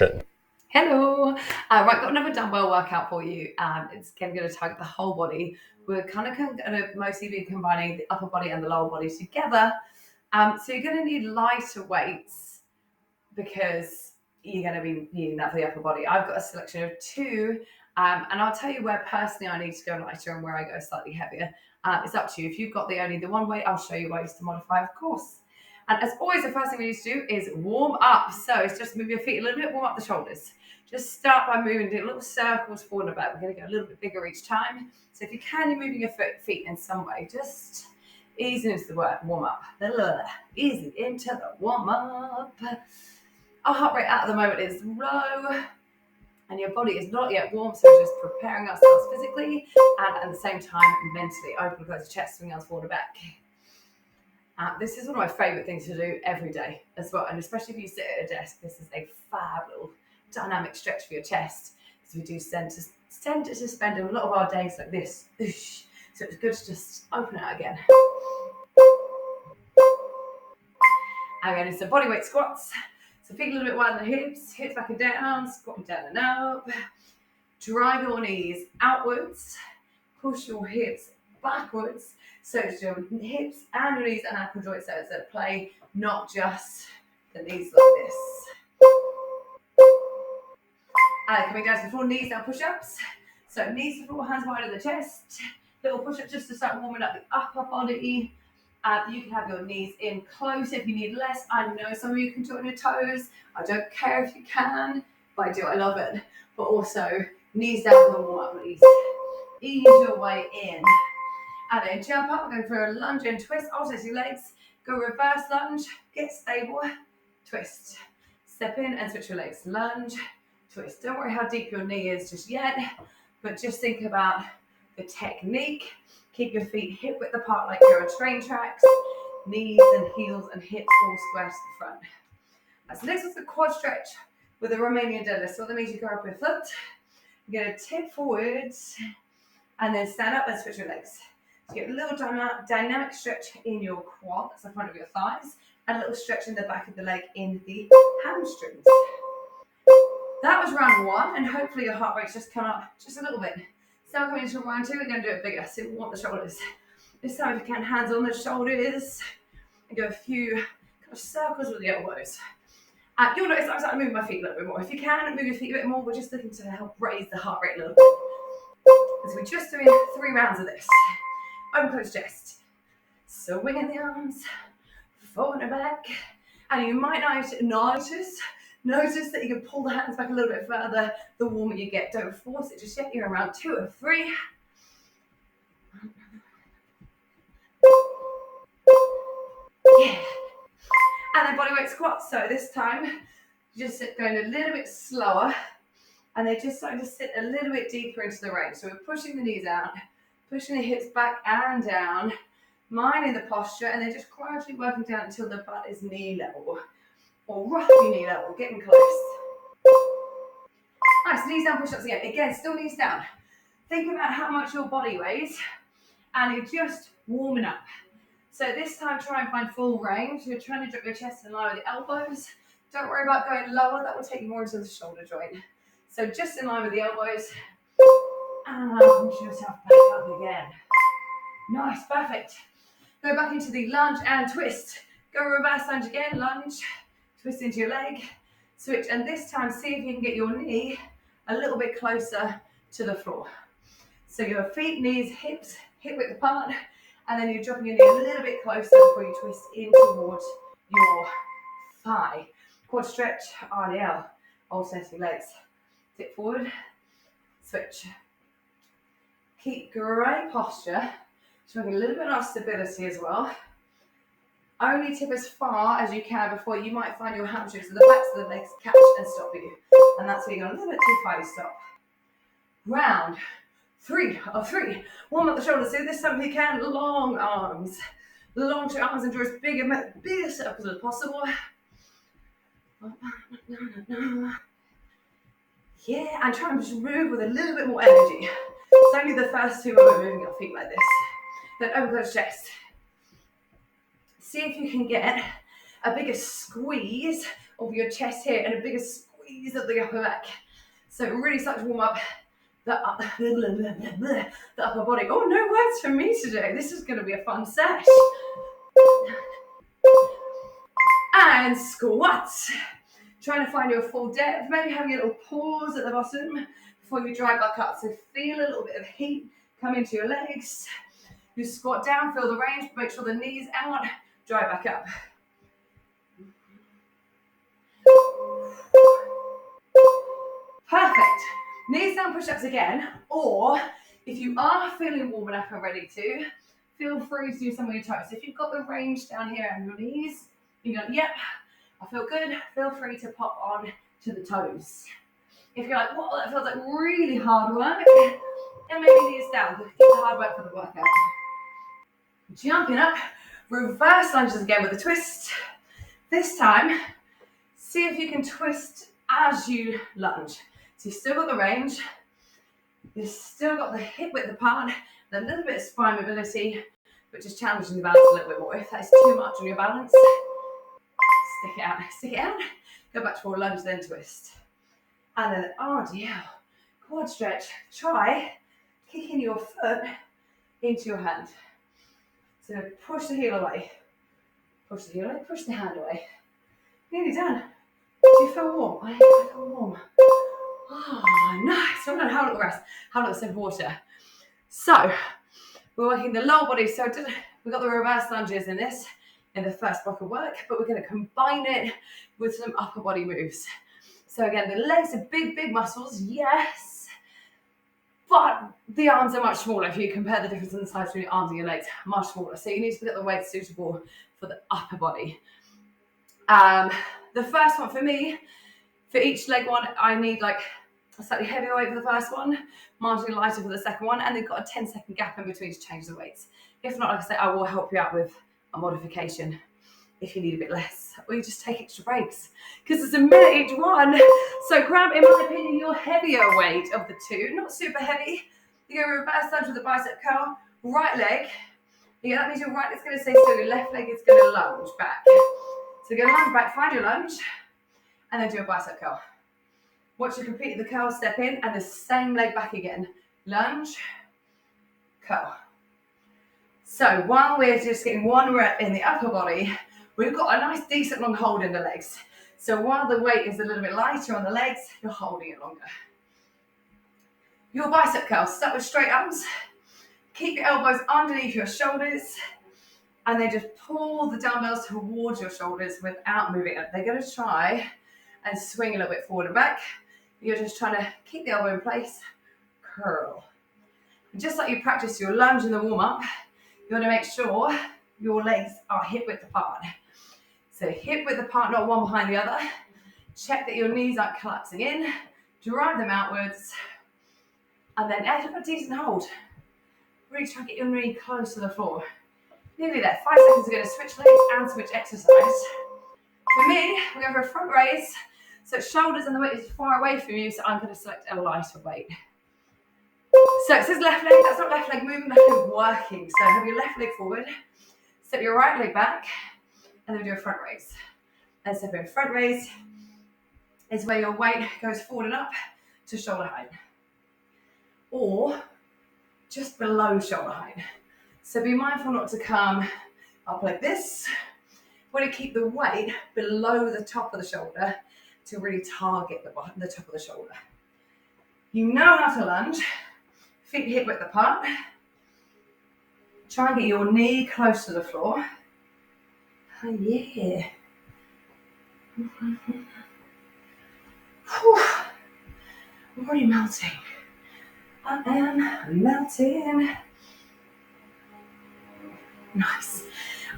Good. Hello. Right, got another dumbbell workout for you. It's again going to target the whole body. We're kind of going to mostly be combining the upper body and the lower body together. So you're going to need lighter weights because you're going to be needing that for the upper body. I've got a selection of two, and I'll tell you where personally I need to go lighter and where I go slightly heavier. It's up to you. If you've got only the one weight, I'll show you ways to modify, of course. And as always, the first thing we need to do is warm up. So it's just move your feet a little bit, warm up the shoulders. Just start by moving, do little circles forward and back. We're going to go a little bit bigger each time. So if you can, you're moving your feet in some way. Just ease into the warm up. Easy into the warm up. Our heart rate at the moment is low and your body is not yet warm, so we're just preparing ourselves physically and at the same time mentally. Open, close the chest, swing arms forward and back. This is one of my favourite things to do every day as well, and especially if you sit at a desk, this is a fab little dynamic stretch for your chest, because we do tend to spend a lot of our days like this. So it's good to just open it out again. And then some bodyweight squats. So feet a little bit wider than the hips back and down, squatting down and up. Drive your knees outwards, push your hips backwards. So it's your hips and your knees and ankle joints that are at play, not just the knees like this. And coming down to the floor, knees down push-ups. So knees to the floor, hands wide of the chest. Little push-ups just to start warming up the upper body. You can have your knees in close if you need less. I know some of you can do it on your toes. I don't care if you can, but I do. I love it. But also, knees down for the warm-up, please. Ease your way in. And then jump up, going for a lunge and twist, alternate your legs, go reverse lunge, get stable, twist. Step in and switch your legs, lunge, twist. Don't worry how deep your knee is just yet, but just think about the technique. Keep your feet hip width apart like you're on train tracks, knees and heels and hips all square to the front. So next is the quad stretch with a Romanian deadlift. So that means you go up your foot, you're going to tip forwards, and then stand up and switch your legs. So you get a little dynamic stretch in your quad, that's the front of your thighs, and a little stretch in the back of the leg in the hamstrings. That was round one, and hopefully your heart rate's just come up just a little bit. So we're going into round two, we're going to do it bigger, so we want the shoulders. This time if you can, hands on the shoulders, and go a few kind of circles with the elbows. You'll notice I start moving my feet a little bit more. If you can, move your feet a bit more, we're just looking to help raise the heart rate a little bit. So we're just doing 3 rounds of this. Open close chest, swinging the arms, forward and back, and you might notice that you can pull the hands back a little bit further the warmer you get. Don't force it just yet. You're around 2 or 3. Yeah. And then bodyweight squats. So this time, just going a little bit slower, and they're just starting to sit a little bit deeper into the range. So we're pushing the knees out, pushing the hips back and down, minding the posture, and then just gradually working down until the butt is knee level, or roughly knee level, getting close. Nice, knees down, push-ups again. Again, still knees down. Think about how much your body weighs, and you're just warming up. So this time, try and find full range. You're trying to drop your chest in line with the elbows. Don't worry about going lower. That will take you more into the shoulder joint. So just in line with the elbows. And push yourself back up again. Nice, perfect. Go back into the lunge and twist. Go reverse lunge again, lunge, twist into your leg, switch. And this time, see if you can get your knee a little bit closer to the floor. So your feet, knees, hips, hip width apart. And then you're dropping your knee a little bit closer before you twist in towards your thigh. Quad stretch, RDL, alternating legs. Tip forward, switch. Keep great posture. Showing a little bit of stability as well. Only tip as far as you can before you might find your hamstrings and the backs of the legs catch and stop you. And that's where you're going a little bit too far, you stop. Round 3 of 3. Warm up the shoulders. So this time if you can, long arms. Long arms and draw as bigger circles as possible. Yeah, and try and just move with a little bit more energy. It's only the first 2 where we're moving your feet like this. Then open close chest. See if you can get a bigger squeeze of your chest here and a bigger squeeze squeeze of the upper back. So it really starts to warm up the upper body. Oh, no words from me today. This is going to be a fun set. And squats. Trying to find your full depth. Maybe having a little pause at the bottom before you drive back up. So feel a little bit of heat come into your legs. You squat down, feel the range, make sure the knees out, drive back up. Perfect. Knees down push-ups again, or if you are feeling warm enough and ready to, feel free to do some of your toes. If you've got the range down here on your knees, you go, yep, I feel good, feel free to pop on to the toes. If you're like, whoa, that feels like really hard work, then maybe knees down, keep the hard work for the workout. Jumping up, reverse lunges again with a twist. This time, see if you can twist as you lunge. So you've still got the range, you've still got the hip width apart, a little bit of spine mobility, but just challenging the balance a little bit more. If that's too much on your balance, stick it out, go back to forward lunge, then twist. And then RDL, quad stretch, try kicking your foot into your hand. So push the heel away, push the heel away, push the hand away. Nearly done. Do you feel warm? I feel warm. Oh, nice. Well done. Have a little rest. Have a little sip of water. So, we're working the lower body. So, we've got the reverse lunges in this, in the first block of work, but we're going to combine it with some upper body moves. So, again, the legs are big, big muscles. Yes. But the arms are much smaller. If you compare the difference in the size between your arms and your legs, much smaller. So, you need to get the weight suitable for the upper body. The first one for me, for each leg one, I need like a slightly heavier weight for the first one, marginally lighter for the second one, and they've got a 10-second gap in between to change the weights. If not, like I say, I will help you out with a modification if you need a bit less, or you just take extra breaks, because it's a minute each one. So grab, in my opinion, your heavier weight of the two, not super heavy. You go reverse lunge with the bicep curl, right leg. Yeah, that means your right leg's going to stay still, your left leg is going to lunge back. So go lunge back, find your lunge, and then do a bicep curl. Once you complete the curl, step in, and the same leg back again. Lunge, curl. So while we're just getting one rep in the upper body, we've got a nice decent long hold in the legs. So while the weight is a little bit lighter on the legs, you're holding it longer. Your bicep curl, start with straight arms. Keep your elbows underneath your shoulders. And then just pull the dumbbells towards your shoulders without moving it. They're going to try and swing a little bit forward and back. You're just trying to keep the elbow in place. Curl. And just like you practice your lunge in the warm-up, you want to make sure your legs are hip width apart. So hip width apart, not one behind the other. Check that your knees aren't collapsing in. Drive them outwards. And then add a decent hold. Really try to get your knee close to the floor. Nearly there. 5 seconds are going to switch legs and switch exercise. For me, we're going for a front raise. So shoulders and the weight is far away from you, so I'm going to select a lighter weight. So it says left leg, that's not left leg moving, left leg working. So have your left leg forward, step your right leg back, and then do a front raise. And step in front raise is where your weight goes forward and up to shoulder height. Or just below shoulder height. So be mindful not to come up like this. We want to keep the weight below the top of the shoulder to really target the top of the shoulder. You know how to lunge. Feet hip width apart. Try and get your knee close to the floor. Oh, yeah. Whew. I'm already melting. I am melting. Nice.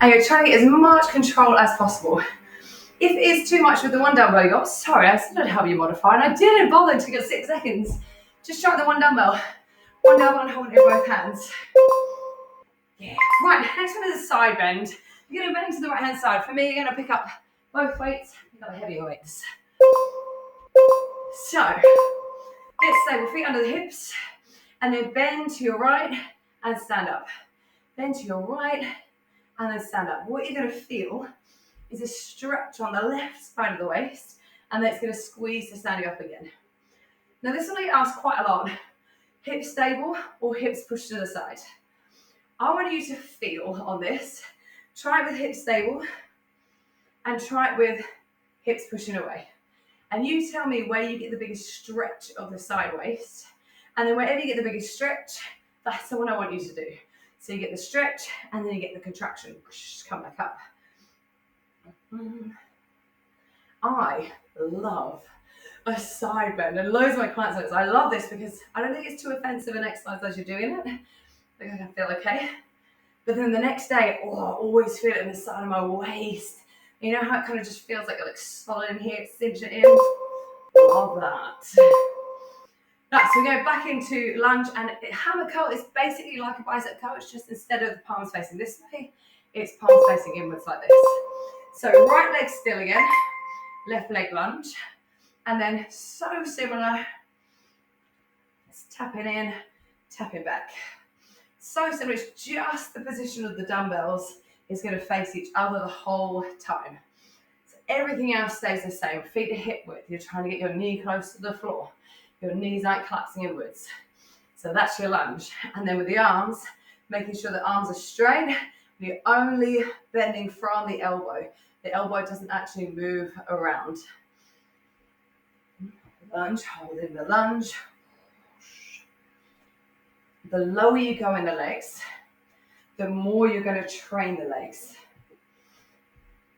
And you're trying to get as much control as possible. If it is too much with the one dumbbell you got, sorry, I said I'd help you modify, and I didn't bother to get 6 seconds. Just try the one dumbbell. One dumbbell and hold it in both hands. Yeah. Right, next one is a side bend. You're going to bend to the right hand side. For me, you're going to pick up both weights. You've got the heavier weights. So, let's stable feet under the hips, and then bend to your right and stand up. Bend to your right and then stand up. What you're going to feel is a stretch on the left side of the waist and then it's going to squeeze to stand you up again. Now this one I get asked quite a lot, hips stable or hips pushed to the side. I want you to feel on this, try it with hips stable and try it with hips pushing away. And you tell me where you get the biggest stretch of the side waist, and then wherever you get the biggest stretch, that's the one I want you to do. So you get the stretch and then you get the contraction, come back up. I love a side bend, and loads of my clients like this. I love this because I don't think it's too offensive an exercise as you're doing it. I think I can feel okay. But then the next day, I always feel it in the side of my waist. You know how it kind of just feels like it looks solid in here, it's cinching it in? Love that. Right, so we go back into lunge, and hammer curl is basically like a bicep curl. It's just instead of the palms facing this way, it's palms facing inwards like this. So right leg still again, left leg lunge, and then so similar, it's tapping in, tapping back. So similar, it's just the position of the dumbbells is going to face each other the whole time. So everything else stays the same. Feet to hip width, you're trying to get your knee close to the floor. Your knees aren't collapsing inwards. So that's your lunge. And then with the arms, making sure the arms are straight. You're only bending from the elbow. The elbow doesn't actually move around. Lunge, holding the lunge. The lower you go in the legs, the more you're going to train the legs.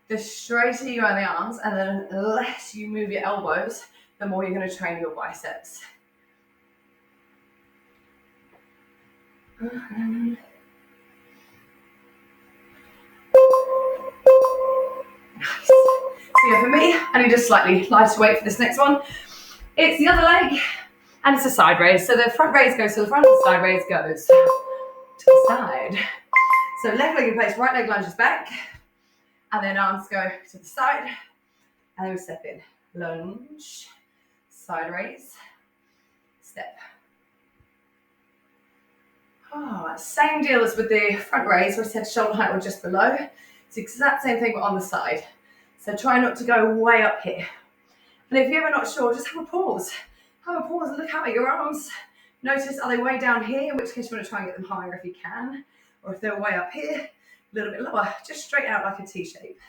The straighter you are in the arms, and the less you move your elbows, the more you're going to train your biceps. Nice. So yeah, for me, I need a slightly lighter weight for this next one. It's the other leg, and it's a side raise. So the front raise goes to the front, the side raise goes to the side. So left leg in place, right leg lunges back, and then arms go to the side, and then we step in. Lunge, side raise, step. Same deal as with the front raise, where I said shoulder height or just below. It's the exact same thing but on the side. So try not to go way up here. And if you're ever not sure, just have a pause. Have a pause and look out at your arms. Notice, are they way down here? In which case you want to try and get them higher if you can. Or if they're way up here, a little bit lower. Just straight out like a T shape.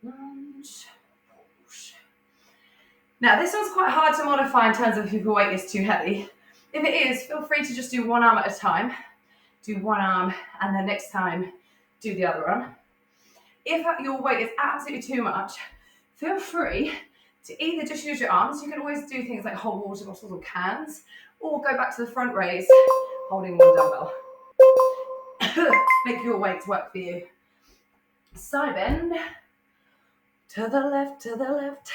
Lunge. Now this one's quite hard to modify in terms of if your weight is too heavy. If it is, feel free to just do one arm at a time. Do one arm and then next time do the other arm. If your weight is absolutely too much, feel free to either just use your arms. You can always do things like hold water bottles or cans, or go back to the front raise, holding one dumbbell. Make your weights work for you. Side bend. To the left, to the left.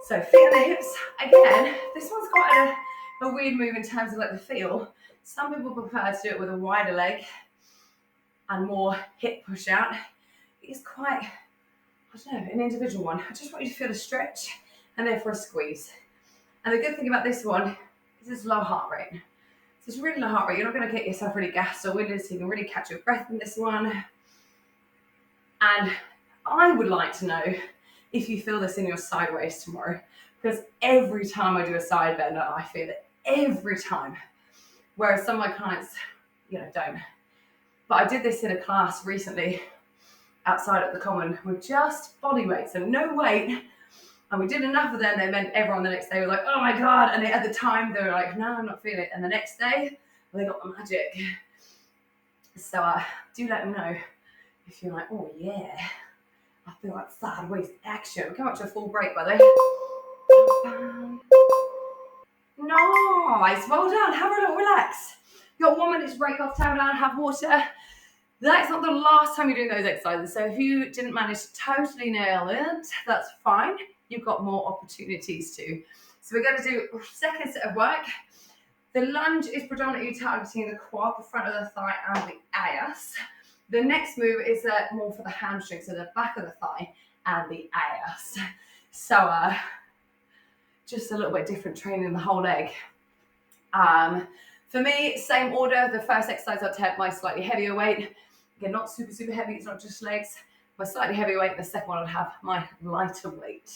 So feet on the hips. Again, this one's quite a weird move in terms of like the feel. Some people prefer to do it with a wider leg and more hip push out. It's quite, I don't know, an individual one. I just want you to feel a stretch and then for a squeeze. And the good thing about this one is it's low heart rate. So it's really low heart rate. You're not going to get yourself really gassed or winded, so you can really catch your breath in this one. And I would like to know if you feel this in your side raise tomorrow, because every time I do a side bend, I feel it every time. Whereas some of my clients, don't. But I did this in a class recently outside at the Common with just body weights and no weight. And we did enough of them. They meant everyone the next day was like, oh my God. And at the time they were like, no, I'm not feeling it. And the next day they got the magic. So do let me know if you're like, oh yeah, I feel like side waist action. Come up to a full break, by the way. Nice, well done. Have a little relax. You got 1 minute break off, towel down, have water. That's not the last time you're doing those exercises. So if you didn't manage to totally nail it, that's fine. You've got more opportunities to. So we're going to do a second set of work. The lunge is predominantly targeting the quad, the front of the thigh, and the ass. The next move is more for the hamstring, so the back of the thigh and the ass. So just a little bit different, training the whole leg. For me, same order. The first exercise I'll take my slightly heavier weight. Again, not super, super heavy. It's not just legs. My slightly heavier weight. The second one I'd have my lighter weight.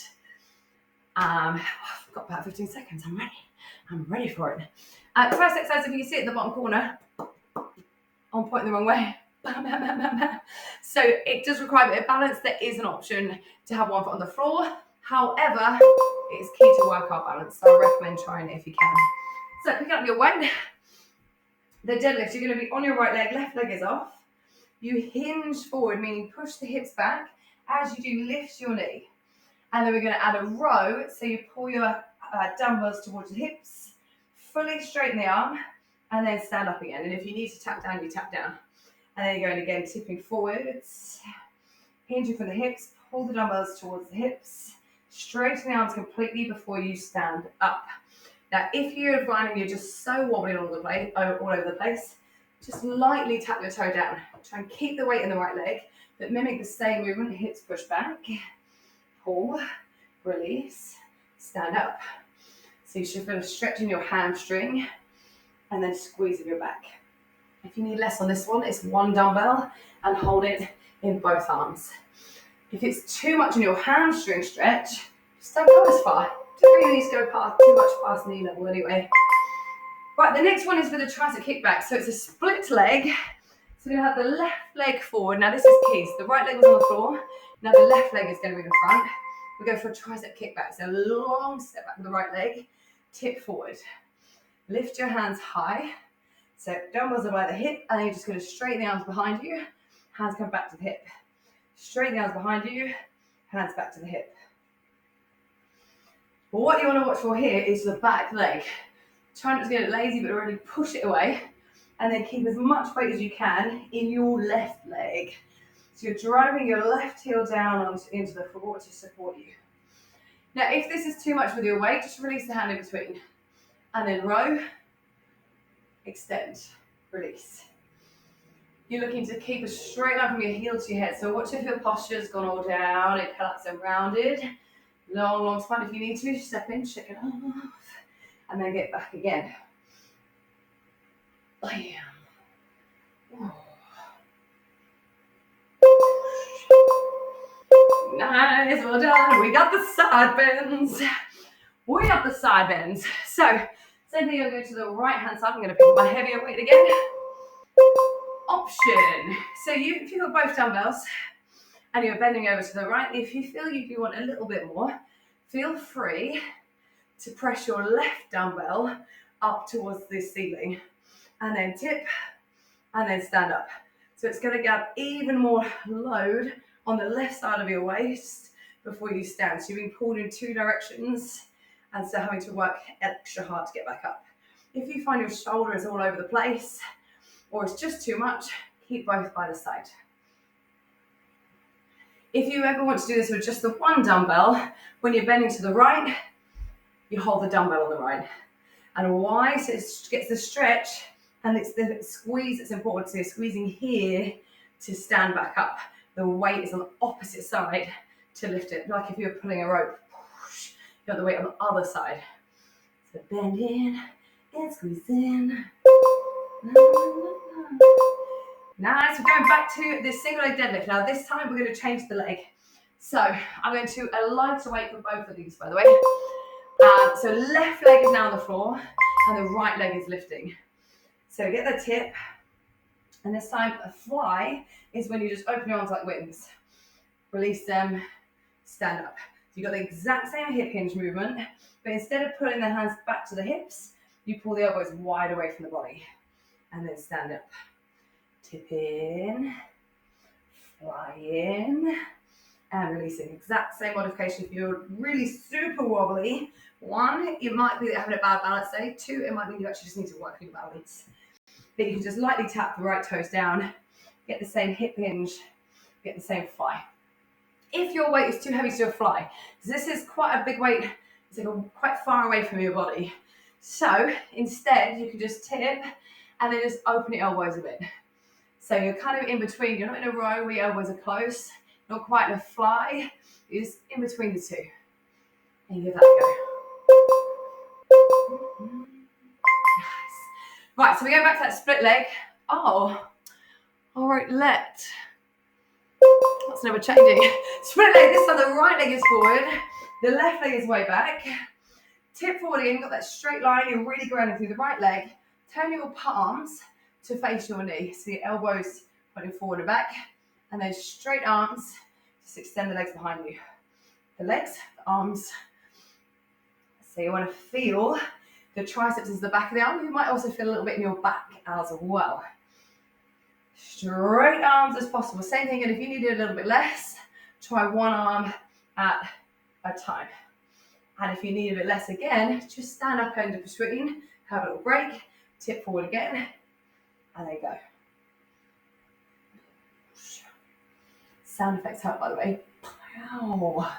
I've got about 15 seconds. I'm ready for it. First exercise, if you can see it in the bottom corner, I'm pointing the wrong way. So it does require a bit of balance. There is an option to have one foot on the floor. However, it's key to work our balance. So I recommend trying it if you can. So pick up your weight. The deadlift, you're going to be on your right leg, left leg is off. You hinge forward, meaning push the hips back. As you do, lift your knee. And then we're going to add a row. So you pull your dumbbells towards the hips, fully straighten the arm, and then stand up again. And if you need to tap down, you tap down. And then you're going again, tipping forwards, hinging from the hips, pull the dumbbells towards the hips, straighten the arms completely before you stand up. Now, if you're finding you're just so wobbly all over the place, just lightly tap your toe down. Try and keep the weight in the right leg, but mimic the same movement. Hips push back, pull, release, stand up. So you should feel a stretch in your hamstring and then squeeze of your back. If you need less on this one, it's one dumbbell and hold it in both arms. If it's too much in your hamstring stretch, just don't go as far. Don't really need to go too much past knee level anyway. Right, the next one is for the tricep kickback. So it's a split leg. So we're going to have the left leg forward. Now this is key. So the right leg was on the floor. Now the left leg is going to be in front. We go for a tricep kickback. So a long step back with the right leg. Tip forward. Lift your hands high. So dumbbells are by the hip. And then you're just going to straighten the arms behind you. Hands come back to the hip. Straighten the arms behind you. Hands back to the hip. But what you want to watch for here is the back leg. Try not to get it lazy, but really push it away. And then keep as much weight as you can in your left leg. So you're driving your left heel down into the floor to support you. Now, if this is too much with your weight, just release the hand in between. And then row, extend, release. You're looking to keep a straight line from your heel to your head. So watch if your posture's gone all down, it collapsed and rounded. Long spine if you need to. Step in, shake it off. And then get back again. Bam. Oh. Nice, well done. We got the side bends. So, same thing, I'll go to the right hand side. I'm going to pick up my heavier weight again. Option. So if you've got both dumbbells and you're bending over to the right, if you feel you want a little bit more, feel free to press your left dumbbell up towards the ceiling and then tip and then stand up. So it's going to get even more load on the left side of your waist before you stand. So you're being pulled in two directions and so having to work extra hard to get back up. If you find your shoulder is all over the place or it's just too much, keep both by the side. If you ever want to do this with just the one dumbbell, when you're bending to the right, you hold the dumbbell on the right. And why? So it gets the stretch and it's the squeeze that's important. So you're squeezing here to stand back up. The weight is on the opposite side to lift it. Like if you were pulling a rope, you want the weight on the other side. So bend in and squeeze in. Nice, we're going back to the single leg deadlift. Now this time we're going to change the leg. So I'm going to a lighter weight for both of these, by the way. So left leg is now on the floor and the right leg is lifting. So get the tip. And this time a fly is when you just open your arms like wings. Release them, stand up. So you've got the exact same hip hinge movement, but instead of pulling the hands back to the hips, you pull the elbows wide away from the body and then stand up. Tip in, fly in, and releasing. Exact same modification. If you're really super wobbly, one, it might be having a bad balance day. Two, it might mean you actually just need to work on your balance. But you can just lightly tap the right toes down, get the same hip hinge, get the same fly. If your weight is too heavy to do a fly, because this is quite a big weight, it's like quite far away from your body. So instead, you can just tip and then just open your elbows a bit. So you're kind of in between. You're not in a row where your elbows are close, not quite in a fly. You're just in between the two. And you give that a go. Nice. Right, so we go back to that split leg. Oh, I wrote let. That's never changing. Split leg, this time the right leg is forward. The left leg is way back. Tip forward again, got that straight line, you're really grounding through the right leg. Turn your palms to face your knee. So your elbows pointing forward and back. And then straight arms, just extend the legs behind you. The legs, the arms. So you want to feel the triceps is the back of the arm. You might also feel a little bit in your back as well. Straight arms as possible. Same thing, and if you need it a little bit less, try one arm at a time. And if you need a bit less again, just stand up end of between, have a little break, tip forward again, and there you go. Sound effects help, by the way. Wow.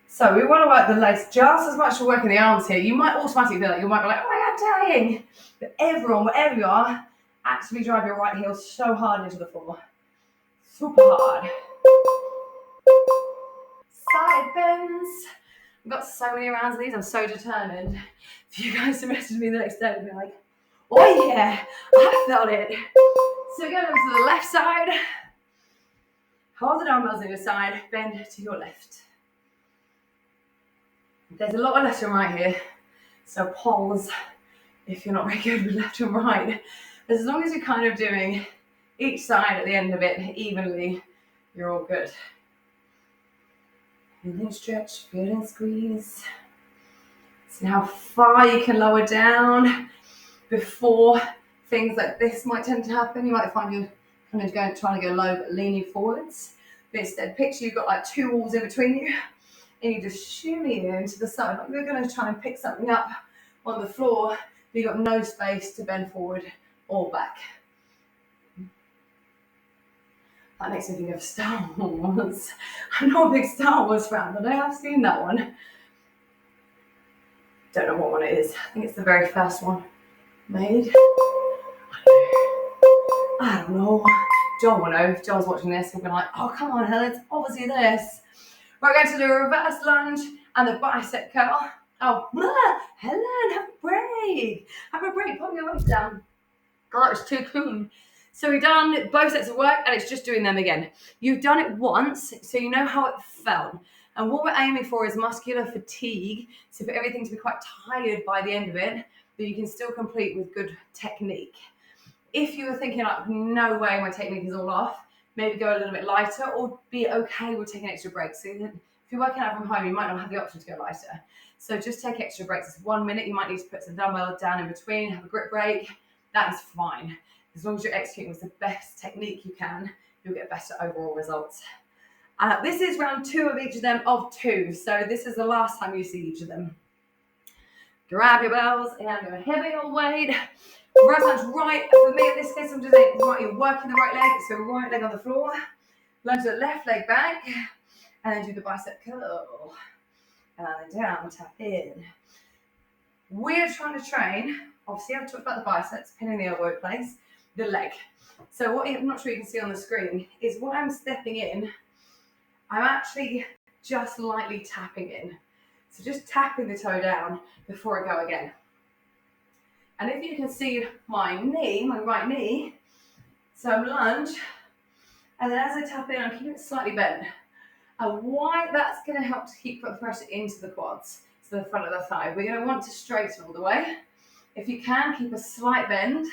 So we want to work the legs just as much as we're working the arms here. You might automatically feel like, oh my God, I'm dying. But everyone, wherever you are, actually drive your right heel so hard into the floor. Super hard. Side bends. I've got so many rounds of these. I'm so determined for you guys to message me the next day and be like, oh yeah, I felt it. So go over to the left side. Hold the dumbbells on your side. Bend to your left. There's a lot of left and right here. So pause if you're not very good with left and right. As long as you're kind of doing each side at the end of it evenly, you're all good. And then stretch, feel and squeeze. See how far you can lower down before things like this might tend to happen. You might find you're kind of trying to go low but leaning forwards. But instead, picture you've got like two walls in between you and you just shimmy into the side. Like you're going to try and pick something up on the floor, but you've got no space to bend forward or back. That makes me think of Star Wars. I'm not a big Star Wars fan, but I have seen that one. Don't know what one it is. I think it's the very first one made. I don't know. John will know. If John's watching this, he'll be like, oh, come on, Helen, it's obviously this. We're going to do a reverse lunge and the bicep curl. Oh, Helen, have a break. Have a break. Put your legs down. God, that was too cool. So we've done both sets of work and it's just doing them again. You've done it once, so you know how it felt. And what we're aiming for is muscular fatigue, so for everything to be quite tired by the end of it, but you can still complete with good technique. If you were thinking like, no way, my technique is all off, maybe go a little bit lighter or be okay with taking extra breaks. So if you're working out from home, you might not have the option to go lighter. So just take extra breaks. It's 1 minute, you might need to put some dumbbell down in between, have a grip break. That is fine. As long as you're executing with the best technique you can, you'll get better overall results. This is round 2 of each of them of 2. So this is the last time you see each of them. Grab your bells and go heavy or weight. Right lunge right. For me, in this case, I'm just saying, right, you're working the right leg. So right leg on the floor. Lunge the left leg back. And then do the bicep curl. And then down, tap in. We're trying to train, obviously I've talked about the biceps, pinning the elbow in place, the leg. So what I'm not sure you can see on the screen is when I'm stepping in, I'm actually just lightly tapping in. So just tapping the toe down before I go again. And if you can see my knee, my right knee, so I'm lunge, and then as I tap in, I'm keeping it slightly bent. And why that's going to help to keep the pressure into the quads, so the front of the thigh. We're going to want to straighten all the way. If you can, keep a slight bend.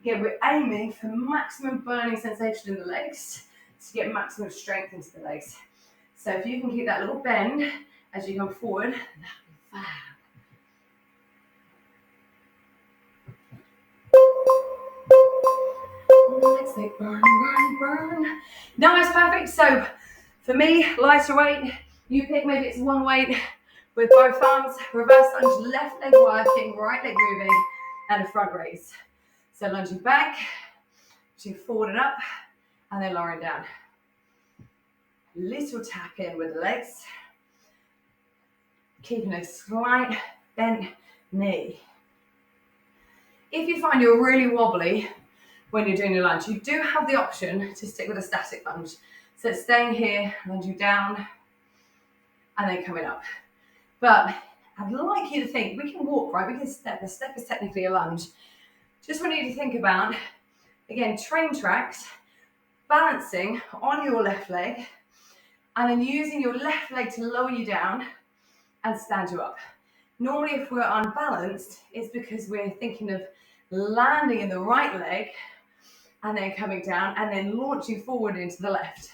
Again, we're aiming for maximum burning sensation in the legs to get maximum strength into the legs. So if you can keep that little bend as you come forward, that'll be fab. Let's say burn, burn, burn. Nice, perfect. So for me, lighter weight, you pick maybe it's one weight with both arms, reverse lunge, left leg working, right leg moving, and a front raise. So lunging back, pushing forward and up, and then lowering down. Little tap in with the legs, keeping a slight bent knee. If you find you're really wobbly when you're doing your lunge, you do have the option to stick with a static lunge. So it's staying here, lunging down, and then coming up. But I'd like you to think, we can walk, right? We can step. The step is technically a lunge. Just want you to think about, again, train tracks, balancing on your left leg, And then using your left leg to lower you down and stand you up. Normally, if we're unbalanced, it's because we're thinking of landing in the right leg and then coming down and then launching forward into the left.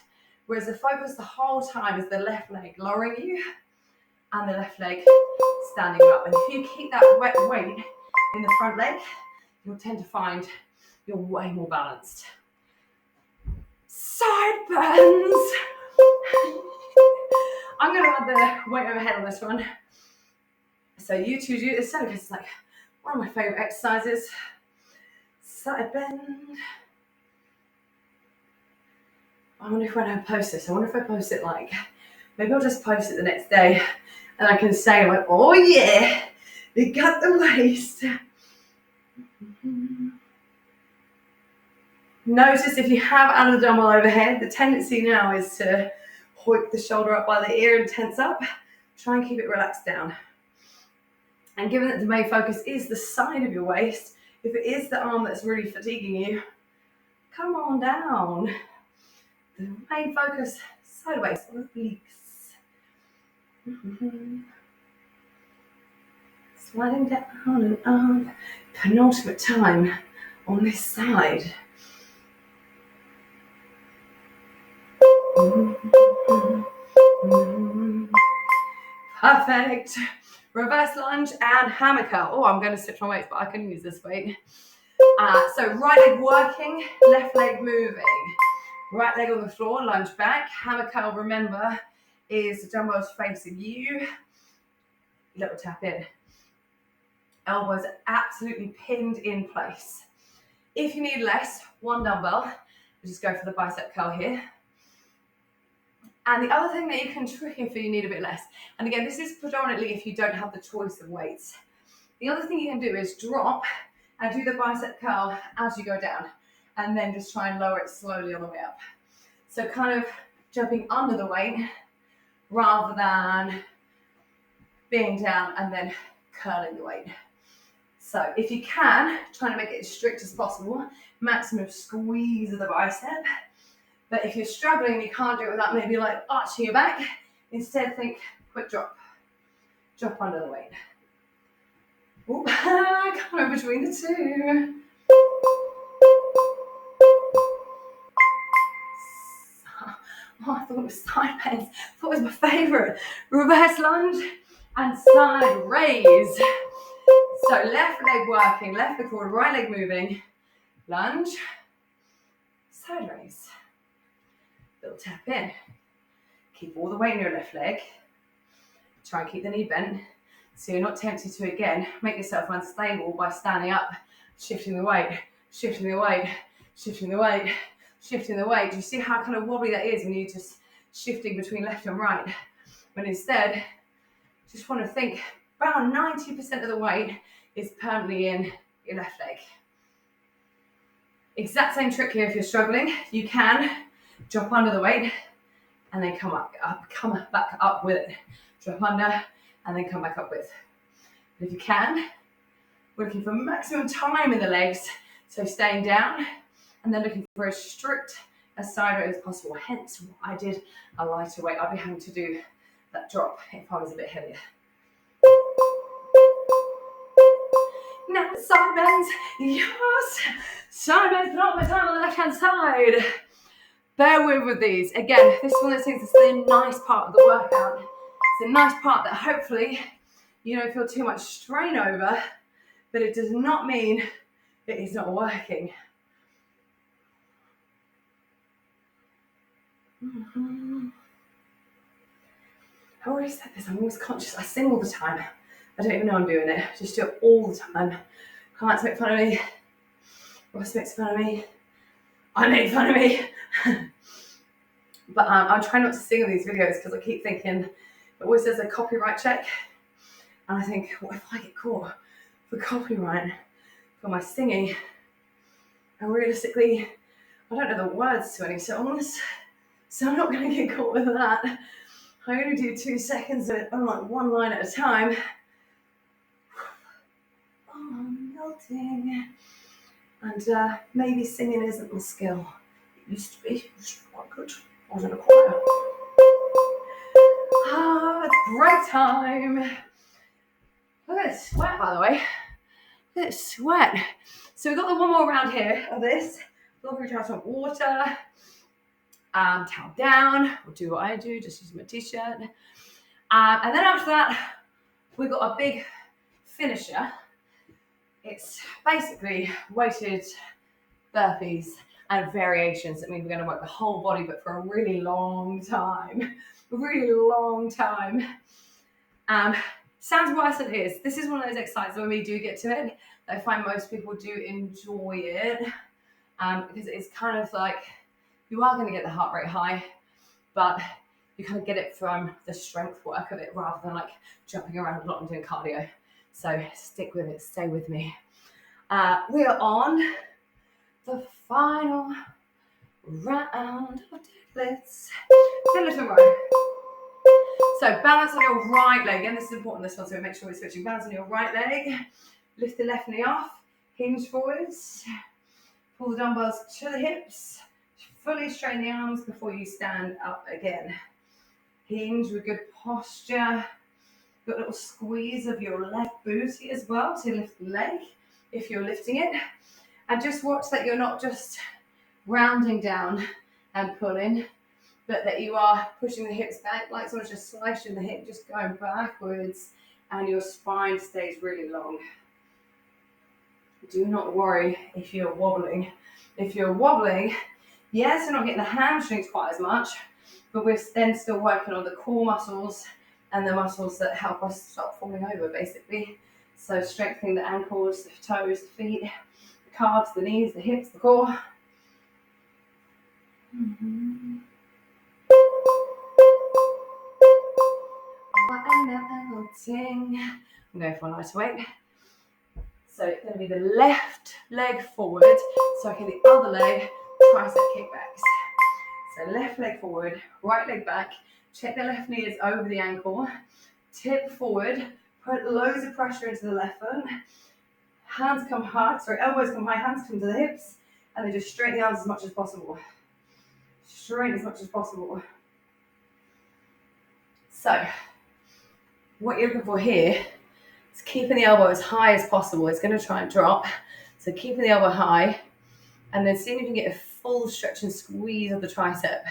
Whereas the focus the whole time is the left leg lowering you and the left leg standing you up. And if you keep that weight in the front leg, you'll tend to find you're way more balanced. Sideburns. I'm going to add the weight overhead on this one. So you two do this because it's like one of my favorite exercises. Side bend. I wonder if when I post this, I wonder if I post it like, maybe I'll just post it the next day and I can say like, oh yeah, we got the waist. Notice if you have added the dumbbell overhead, the tendency now is to hoik the shoulder up by the ear and tense up. Try and keep it relaxed down. And given that the main focus is the side of your waist, if it is the arm that's really fatiguing you, come on down. The main focus, side waist, on the obliques. Sliding down and up. Penultimate time on this side. Perfect. Reverse lunge and hammer curl. Oh, I'm going to switch my weights, but I can use this weight. So right leg working, left leg moving. Right leg on the floor, lunge back. Hammer curl, remember, is the dumbbells facing you. Little tap in. Elbows absolutely pinned in place. If you need less, one dumbbell. We'll just go for the bicep curl here. And the other thing that you can trick if you need a bit less, and again, this is predominantly if you don't have the choice of weights. The other thing you can do is drop and do the bicep curl as you go down, and then just try and lower it slowly on the way up. So kind of jumping under the weight rather than being down and then curling the weight. So if you can, try to make it as strict as possible, maximum squeeze of the bicep. But if you're struggling, you can't do it without maybe like arching your back. Instead, think quick drop. Drop under the weight. Oop, come in between the two. Oh, I thought it was side bends. I thought it was my favorite. Reverse lunge and side raise. So left leg working, left leg forward, right leg moving. Lunge, side raise. Little tap in. Keep all the weight in your left leg. Try and keep the knee bent so you're not tempted to, again, make yourself unstable by standing up, shifting the weight, shifting the weight, shifting the weight, shifting the weight. Do you see how kind of wobbly that is when you're just shifting between left and right? When instead, just want to think about 90% of the weight is permanently in your left leg. Exact same trick here if you're struggling. You can drop under the weight and then come back up with it. Drop under and then come back up with. But if you can, we're looking for maximum time in the legs. So staying down and then looking for as strict a side raise as possible. Hence why I did a lighter weight. I'd be having to do that drop if I was a bit heavier. Now side bends, yes. Side bends, but not my time on the left hand side. Bear with these. Again, this is one of those things that's a nice part of the workout. It's a nice part that hopefully you don't feel too much strain over, but it does not mean it is not working. I always said this, I'm always conscious. I sing all the time. I don't even know I'm doing it. I just do it all the time. Clients make fun of me. Ross makes fun of me. I make fun of me. But I'm trying not to sing in these videos because I keep thinking, it always says a copyright check. And I think, what if I get caught for copyright for my singing? And realistically, I don't know the words to any songs, so I'm not going to get caught with that. I only do 2 seconds on like one line at a time. Oh, I'm melting. And maybe singing isn't my skill. It used to be. It was quite good. I was in a choir. It's break time. Look at this sweat, by the way. Look at this sweat. So we've got the one more round here of this. Feel free to have some water. Towel down. We'll do what I do, just use my t-shirt. And then after that, we've got a big finisher. It's basically weighted burpees and variations. That means we're going to work the whole body, but for a really long time. A really long time. Sounds worse than it is. This is one of those exercises when we do get to it, I find most people do enjoy it. Because it's kind of like, you are going to get the heart rate high, but you kind of get it from the strength work of it rather than like jumping around a lot and doing cardio. So stick with it, stay with me. We are on the final round of deadlifts. Deadlift and row. So balance on your right leg, and this is important, this one, so make sure we're switching. Balance on your right leg, lift the left knee off, hinge forwards, pull the dumbbells to the hips, fully straighten the arms before you stand up again. Hinge with good posture. Got a little squeeze of your left booty as well to lift the leg if you're lifting it. And just watch that you're not just rounding down and pulling, but that you are pushing the hips back, like someone's just slicing the hip, just going backwards, and your spine stays really long. Do not worry if you're wobbling. If you're wobbling, yes, we're not getting the hamstrings quite as much, but we're then still working on the core muscles and the muscles that help us stop falling over, basically. So strengthening the ankles, the toes, the feet, the calves, the knees, the hips, the core. Mm-hmm. I'm going for a lighter weight. So it's going to be the left leg forward, so I can the other leg, tricep kickbacks. So left leg forward, right leg back, check the left knee is over the ankle, tip forward, put loads of pressure into the left foot, hands come high, elbows come high, hands come to the hips, and then just straighten the arms as much as possible. Straighten as much as possible. So, what you're looking for here is keeping the elbow as high as possible. It's going to try and drop. So keeping the elbow high, and then seeing if you can get a full stretch and squeeze of the tricep.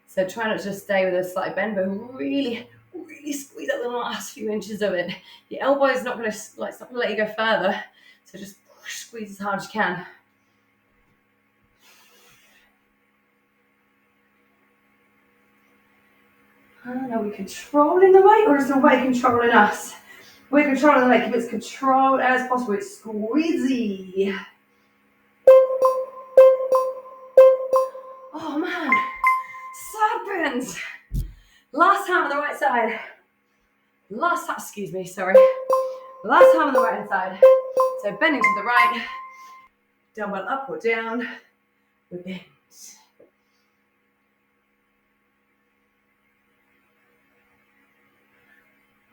So try not to just stay with a slight bend, but really, really squeeze out the last few inches of it. Your elbow is not going to, it's not going to let you go further. So just squeeze as hard as you can. And are we controlling the weight, or is the weight controlling us? We're controlling the weight. Keep it as controlled as possible. It's squeezy. Oh man, side bends. Last time on the right side. Last time on the right hand side. So bending to the right, dumbbell up or down, we bend.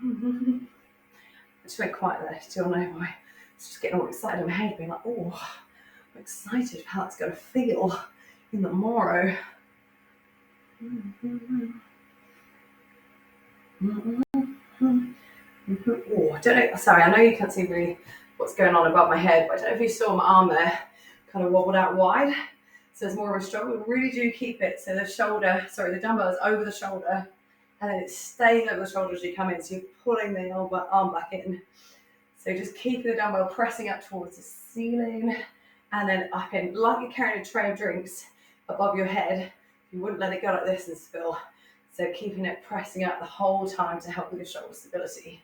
I just went quiet there. Do you all know why? I was just getting all excited in my head, being like, oh, I'm excited for how it's going to feel in the morrow. Oh, I don't know. Sorry, I know you can't see really what's going on above my head, but I don't know if you saw my arm there kind of wobbled out wide. So there's more of a struggle. We really do keep it so the dumbbell is over the shoulder, and then it stays over the shoulder as you come in. So you're pulling the arm back in. So just keep the dumbbell pressing up towards the ceiling, and then up in, like you're carrying a tray of drinks above your head. You wouldn't let it go like this and spill. So keeping it pressing up the whole time to help with your shoulder stability.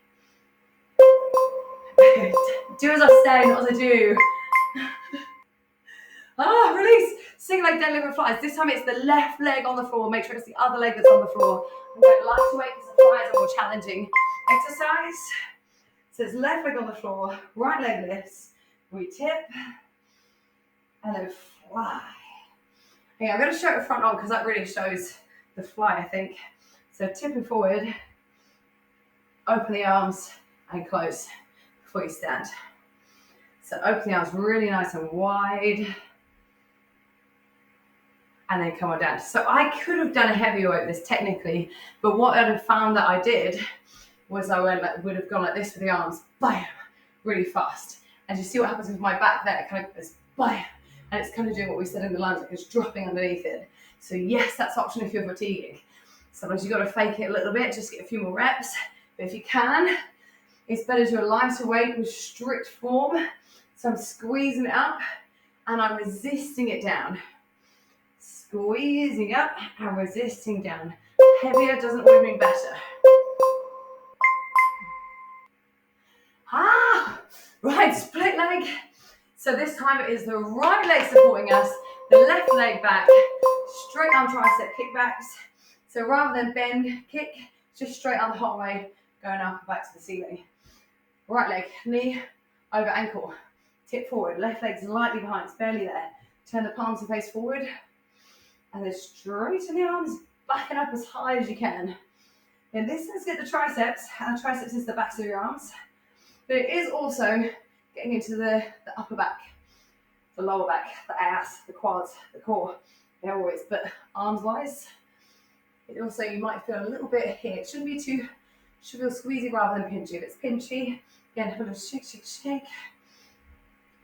Do as I say, not as I do. Release. Sing like deadlift and flies. This time it's the left leg on the floor. Make sure it's the other leg that's on the floor. I'm going light to weight because the flies are more challenging exercise. So it's left leg on the floor, right leg lifts. We tip and then fly. Okay, I'm going to show it front on because that really shows the fly, I think. So tipping forward, open the arms and close before you stand. So open the arms really nice and wide. and then come on down. So I could have done a heavier weight with this technically, but what I'd have found that I did was I would have gone like this with the arms, bam, really fast. And you see what happens with my back there, it kind of goes bam, and it's kind of doing what we said in the lunge, like it's dropping underneath it. So yes, that's option if you're fatiguing. Sometimes you've got to fake it a little bit, just get a few more reps. But if you can, it's better to do a lighter weight with strict form. So I'm squeezing it up and I'm resisting it down. Squeezing up and resisting down. Heavier doesn't always mean better. Right, split leg. So this time it is the right leg supporting us, the left leg back, straight arm tricep kickbacks. So rather than bend, kick, just straight arm the whole way, going up and back to the ceiling. Right leg, knee over ankle, tip forward, left leg slightly behind, it's barely there. Turn the palms to face forward, and then straighten the arms, backing up as high as you can. In this sense, get the triceps, and the triceps is the backs of your arms. But it is also getting into the upper back, the lower back, the ass, the quads, the core. They're always, but arms-wise, it also, you might feel a little bit here. It shouldn't be too, should feel squeezy rather than pinchy. If it's pinchy, again, have a little shake, shake, shake.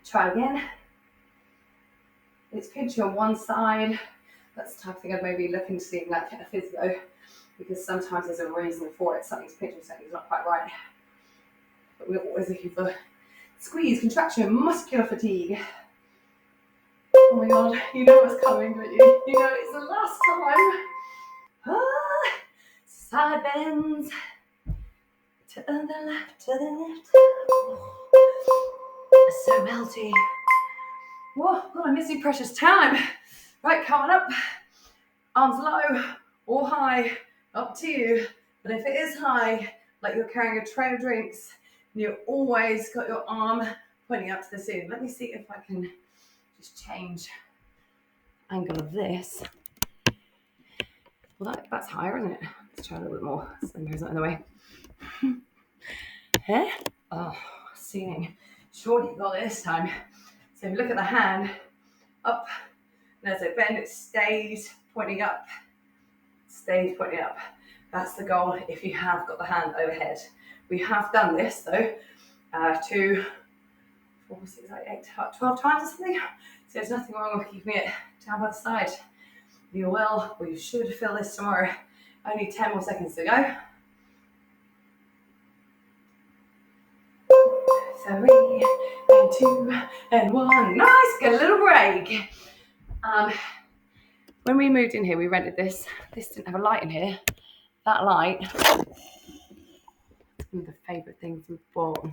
Try again. If it's pinchy on one side, that's the type of thing I'd maybe look into seeing like a physio, because sometimes there's a reason for it. Something's pinching, something's not quite right. But we're always looking for squeeze, contraction, muscular fatigue. Oh my God, you know what's coming, don't you? You know it's the last time. Side bends. To the left, to the left. It's so melty. Whoa, God, I'm missing precious time. Right, coming up. Arms low or high, up to you. But if it is high, like you're carrying a tray of drinks, you've always got your arm pointing up to the ceiling. Let me see if I can just change angle of this. Well, that's higher, isn't it? Let's try a little bit more. So there's not in the way. Here? Oh, ceiling. Surely you got it this time. So if you look at the hand, up, and as I bend, it stays pointing up. Stays pointing up. That's the goal if you have got the hand overhead. We have done this though, 2, 4, 6, 8, 12 times or something. So there's nothing wrong with keeping it down by the side. You will, or you should feel this tomorrow. Only 10 more seconds to go. 3, and 2, and 1. Nice, get a little break. When we moved in here, we rented this. This didn't have a light in here. That light, one of the favourite things we've bought.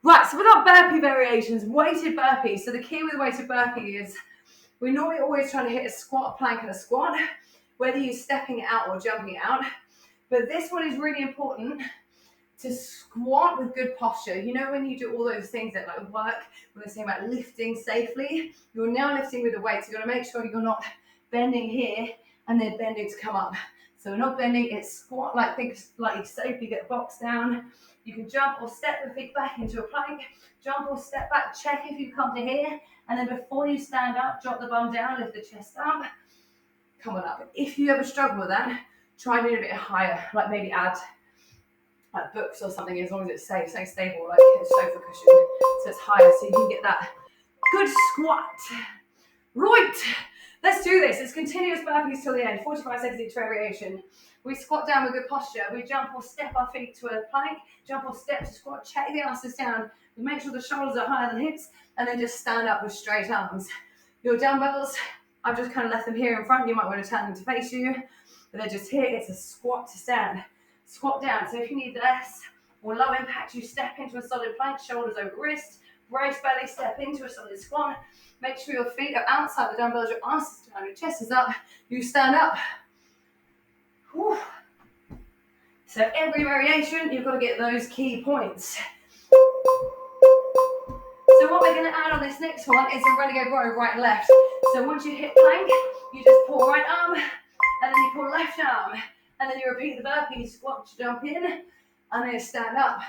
Right, so we've got burpee variations, weighted burpees. So the key with weighted burpee is we're normally always trying to hit a squat, plank, and a squat, whether you're stepping it out or jumping it out. But this one is really important to squat with good posture. You know when you do all those things that like work, when we're saying about lifting safely, you're now lifting with the weight. So you've got to make sure you're not bending here and then bending to come up. So we're not bending, it's squat, like think like you safely get the box down. You can jump or step the feet back into a plank, jump or step back, check if you come to here, and then before you stand up, drop the bum down, lift the chest up, come on up. If you ever struggle with that, try doing a bit higher, like maybe add like books or something, as long as it's safe, stay stable, like a sofa cushion, so it's higher, so you can get that good squat. Right, let's do this. It's continuous burpees till the end, 45 seconds each variation. We squat down with good posture. We jump or step our feet to a plank, jump or step to squat, check the asses down. We make sure the shoulders are higher than hips, and then just stand up with straight arms. Your dumbbells, I've just kind of left them here in front. You might want to turn them to face you, but they're just here. It's a squat to stand. Squat down. So if you need less or low impact, you step into a solid plank, shoulders over wrist, brace belly, step into a solid squat. Make sure your feet are outside the dumbbells, your arms is down, your chest is up. You stand up. Whew. So every variation, you've got to get those key points. So what we're going to add on this next one is a renegade row, right and left. So once you hit plank, you just pull right arm, and then you pull left arm, and then you repeat the burpee, squat, jump in, and then stand up.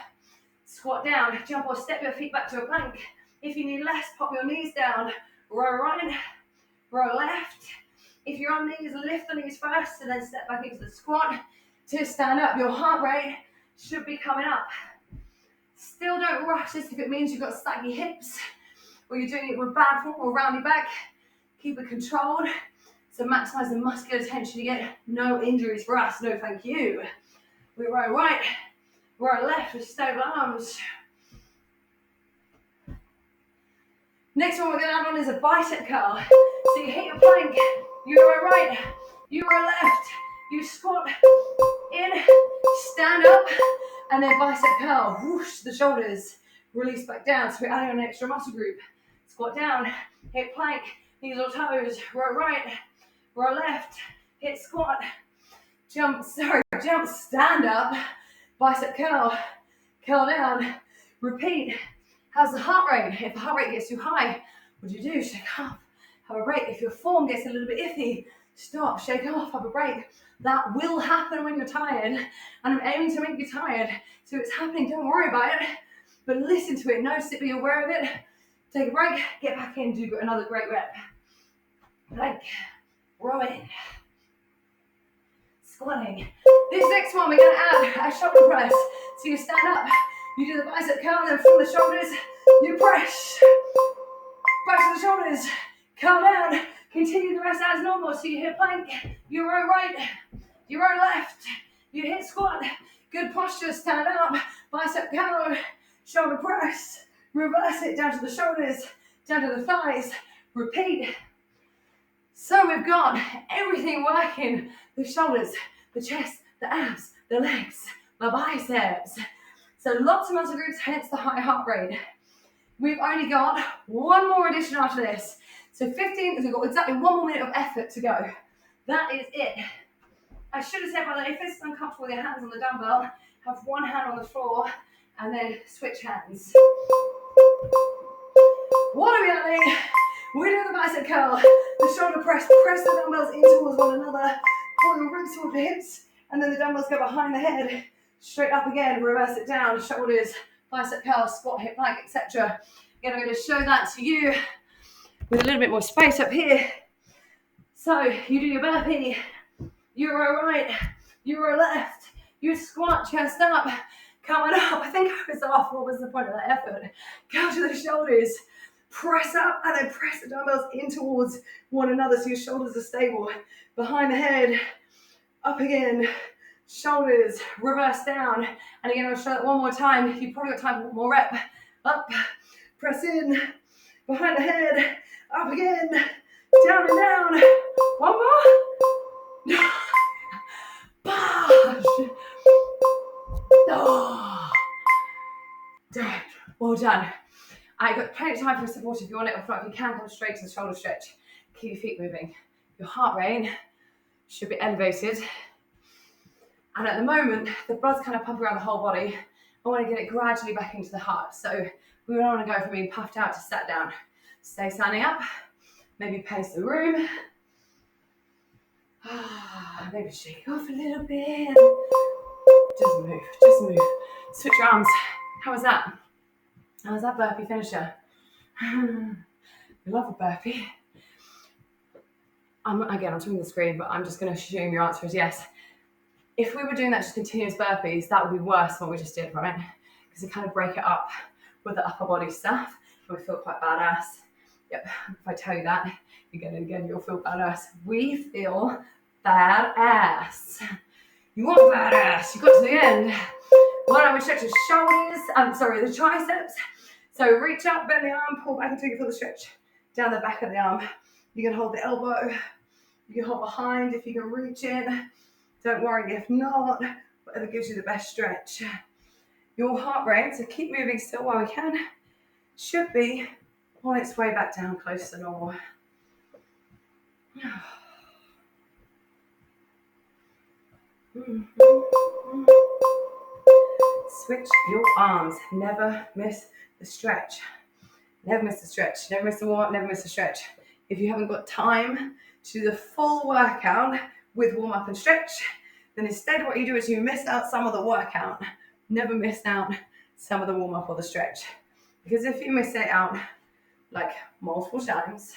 Squat down, jump or step your feet back to a plank. If you need less, pop your knees down, row right, row left, If you're on knees, lift the knees first and then step back into the squat to stand up. Your heart rate should be coming up. Still don't rush this if it means you've got saggy hips or you're doing it with bad form or round your back. Keep it controlled. So maximize the muscular tension you get. No injuries for us, no thank you. We row right, row left with stable arms. Next one we're going to add on is a bicep curl. So you hit your plank, you row right, you row left, you squat in, stand up, and then bicep curl. Whoosh, the shoulders, release back down. So we're adding an extra muscle group. Squat down, hit plank, knees or toes, row right, row left, hit squat, jump, stand up, bicep curl, curl down, repeat. How's the heart rate? If the heart rate gets too high, what do? Shake off, have a break. If your form gets a little bit iffy, stop, shake off, have a break. That will happen when you're tired, and I'm aiming to make you tired. So it's happening, don't worry about it, but listen to it, notice it, be aware of it. Take a break, get back in, do another great rep. Plank, rowing, squatting. This next one, we're going to add a shoulder press. So you stand up, you do the bicep curl, and then from the shoulders, you press. Back to the shoulders, curl down, continue the rest as normal. So you hit plank, you row right, you row left, you hit squat. Good posture, stand up, bicep curl, shoulder press, reverse it down to the shoulders, down to the thighs, repeat. So we've got everything working, the shoulders, the chest, the abs, the legs, the biceps. So lots of muscle groups, hence the high heart rate. We've only got one more addition after this. So 15, we've got exactly 1 more minute of effort to go. That is it. I should have said, by the way, if this is uncomfortable with your hands on the dumbbell, have one hand on the floor and then switch hands. What are we adding? We're doing the bicep curl, the shoulder press the dumbbells in towards one another, pull your ribs towards the hips, and then the dumbbells go behind the head, straight up again, reverse it down, shoulders, bicep curl, squat, hip plank, etc. Again, I'm going to show that to you with a little bit more space up here. So you do your burpee, you row right, you row left, you squat, chest up, coming up. I think I was off. What was the point of that effort? Go to the shoulders, press up, and then press the dumbbells in towards one another so your shoulders are stable. Behind the head, up again, shoulders, reverse down. And again, I'll show that one more time. You've probably got time for one more rep. Up, press in, behind the head, up again, down and down. One more. Bash. Oh. Done. Well done. I got plenty of time for support if you want it. If you can, come straight to the shoulder stretch. Keep your feet moving. Your heart rate should be elevated. And at the moment, the blood's kind of pumping around the whole body. I want to get it gradually back into the heart. So we don't want to go from being puffed out to sat down. Stay standing up. Maybe pace the room. Maybe shake off a little bit. Just move. Switch your arms. How was that? How was that burpee finisher? We love a burpee. I'm turning the screen, but I'm just going to assume your answer is yes. If we were doing that just continuous burpees, that would be worse than what we just did, right? Because you kind of break it up with the upper body stuff, and we feel quite badass. Yep, if I tell you that, again, you'll feel badass. We feel badass. You want badass, you got to the end. Why don't we stretch the shoulders, the triceps. So reach up, bend the arm, pull back until you feel the stretch down the back of the arm. You can hold the elbow, you can hold behind if you can reach it. Don't worry if not, whatever gives you the best stretch. Your heart rate, so keep moving still while we can, should be on its way back down close to normal. Switch your arms. Never miss the stretch. Never miss the stretch. Never miss the warm up. Never miss the stretch. If you haven't got time to do the full workout with warm up and stretch, then instead what you do is you miss out some of the workout. Never miss out some of the warm up or the stretch. Because if you miss it out like multiple times,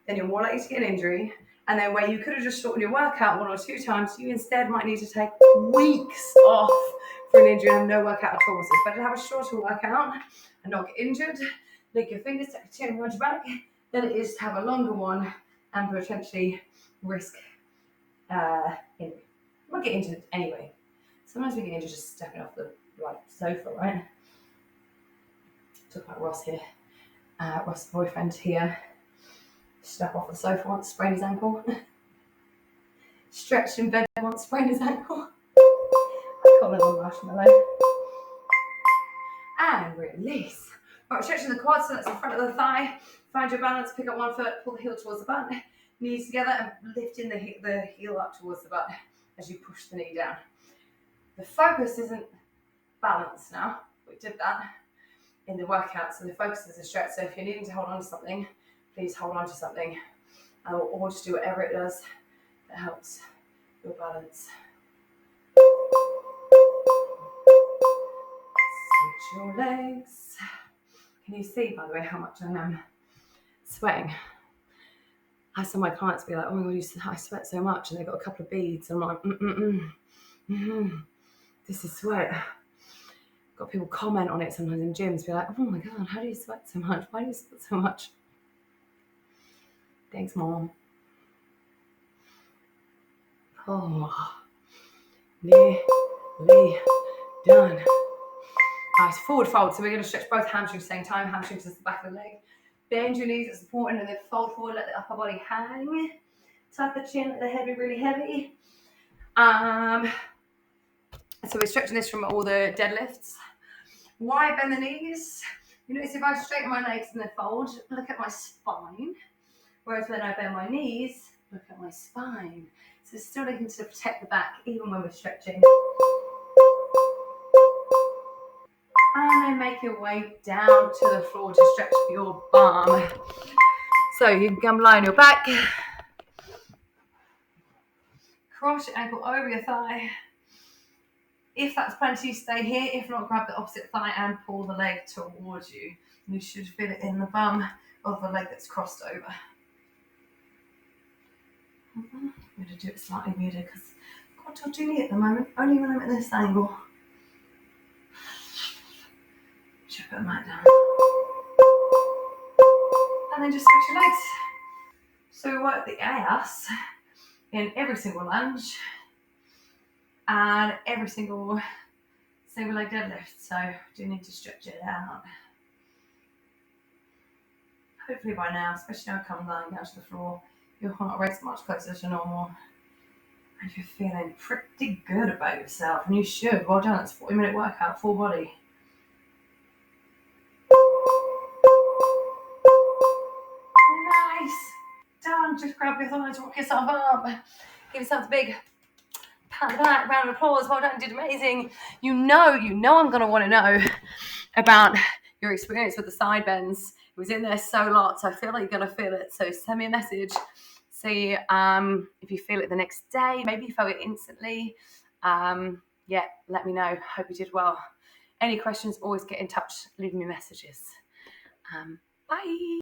then you're more likely to get an injury And then where you could have just shortened your workout 1 or 2 times, you instead might need to take weeks off for an injury and have no workout at all. So it's better to have a shorter workout and not get injured. Lick your fingers, tuck your chin, run your back, than it is to have a longer one and potentially risk injury. You might get injured anyway. Sometimes we get injured just stepping off the sofa, right? Talk about Ross here. Ross' boyfriend here. Step off the sofa once, sprained his ankle. Stretched in bed once, sprained his ankle. I call him a marshmallow. And release. Right, stretching the quads, so that's the front of the thigh. Find your balance, pick up one foot, pull the heel towards the butt. Knees together and lifting the heel up towards the butt as you push the knee down. The focus isn't balance now. We did that in the workout, so the focus is a stretch. So if you're needing to hold on to something, please hold on to something, or just do whatever it does that helps your balance. Switch your legs. Can you see, by the way, how much I am sweating? I have some of my clients be like, oh my God, I sweat so much, and they've got a couple of beads, and I'm like, this is sweat. Got people comment on it sometimes in gyms, be like, oh my God, how do you sweat so much? Why do you sweat so much? Thanks, Mom. Oh, nearly done. Nice, forward fold. So we're going to stretch both hamstrings at the same time. Hamstrings is the back of the leg. Bend your knees, it's important, and then fold forward, let the upper body hang. Tuck the chin, let the head be really heavy. So we're stretching this from all the deadlifts. Why bend the knees? You notice if I straighten my legs and then fold, look at my spine. Whereas when I bend my knees, look at my spine. So still looking to protect the back even when we're stretching. And then make your way down to the floor to stretch your bum. So you can come lie on your back. Cross your ankle over your thigh. If that's plenty, stay here. If not, grab the opposite thigh and pull the leg towards you. You should feel it in the bum of the leg that's crossed over. I'm going to do it slightly weirder because I've got to do it at the moment, only when I'm at this angle. Just put that down. And then just switch your legs. So we work the ass in every single lunge and every single leg deadlift. So do need to stretch it out. Hopefully by now, especially now I come lying down to the floor, your heart rate's much closer to normal. And you're feeling pretty good about yourself. And you should. Well done. It's a 40-minute workout, full body. Nice. Done. Just grab your thighs, rock yourself up. Give yourself a big pat on the back, round of applause. Well done. You did amazing. You know I'm going to want to know about your experience with the side bends. It was in there so lot, so I feel like you're going to feel it. So send me a message. See if you feel it the next day. Maybe you felt it instantly. Yeah, let me know. Hope you did well. Any questions, always get in touch. Leave me messages. Bye.